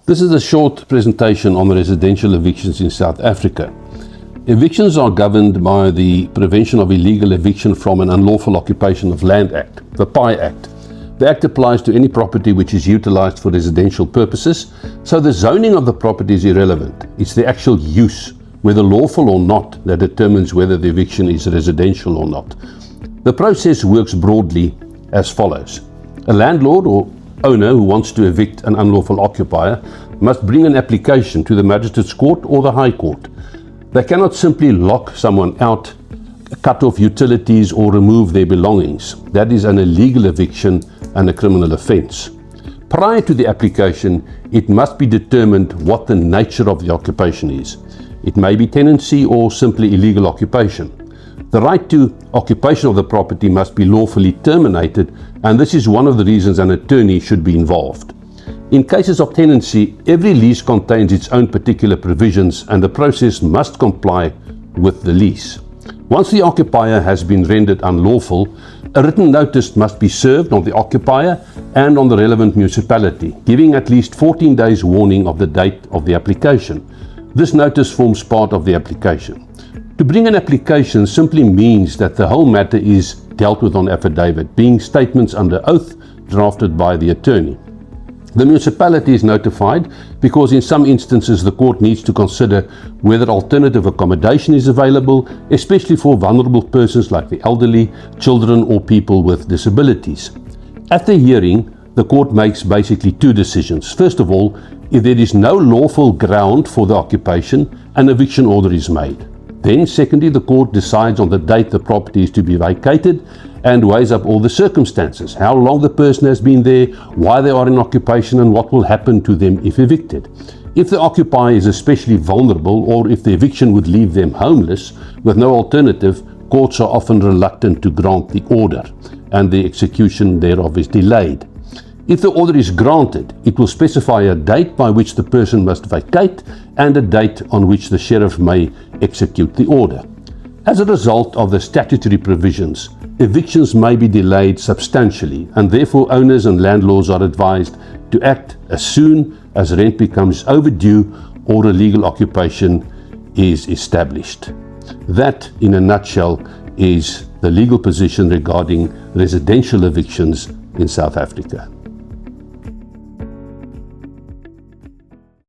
This is a short presentation on residential evictions in South Africa. Evictions are governed by the Prevention of Illegal Eviction from an Unlawful Occupation of Land Act, the PI Act. The Act applies to any property which is utilised for residential purposes, so the zoning of the property is irrelevant. It's the actual use, whether lawful or not, that determines whether the eviction is residential or not. The process works broadly as follows. A landlord or owner who wants to evict an unlawful occupier must bring an application to the Magistrates Court or the High Court. They cannot simply lock someone out, cut off utilities or remove their belongings. That is an illegal eviction and a criminal offence. Prior to the application, it must be determined what the nature of the occupation is. It may be tenancy or simply illegal occupation. The right to occupation of the property must be lawfully terminated, and this is one of the reasons an attorney should be involved. In cases of tenancy, every lease contains its own particular provisions and the process must comply with the lease. Once the occupier has been rendered unlawful, a written notice must be served on the occupier and on the relevant municipality, giving at least 14 days warning of the date of the application. This notice forms part of the application. To bring an application simply means that the whole matter is dealt with on affidavit, being statements under oath drafted by the attorney. The municipality is notified because in some instances the court needs to consider whether alternative accommodation is available, especially for vulnerable persons like the elderly, children or people with disabilities. At the hearing, the court makes basically two decisions. First of all, if there is no lawful ground for the occupation, an eviction order is made. Then, secondly, the court decides on the date the property is to be vacated and weighs up all the circumstances, how long the person has been there, why they are in occupation and what will happen to them if evicted. If the occupier is especially vulnerable or if the eviction would leave them homeless with no alternative, courts are often reluctant to grant the order and the execution thereof is delayed. If the order is granted, it will specify a date by which the person must vacate and a date on which the sheriff may execute the order. As a result of the statutory provisions, evictions may be delayed substantially, and therefore owners and landlords are advised to act as soon as rent becomes overdue or a legal occupation is established. That, in a nutshell, is the legal position regarding residential evictions in South Africa.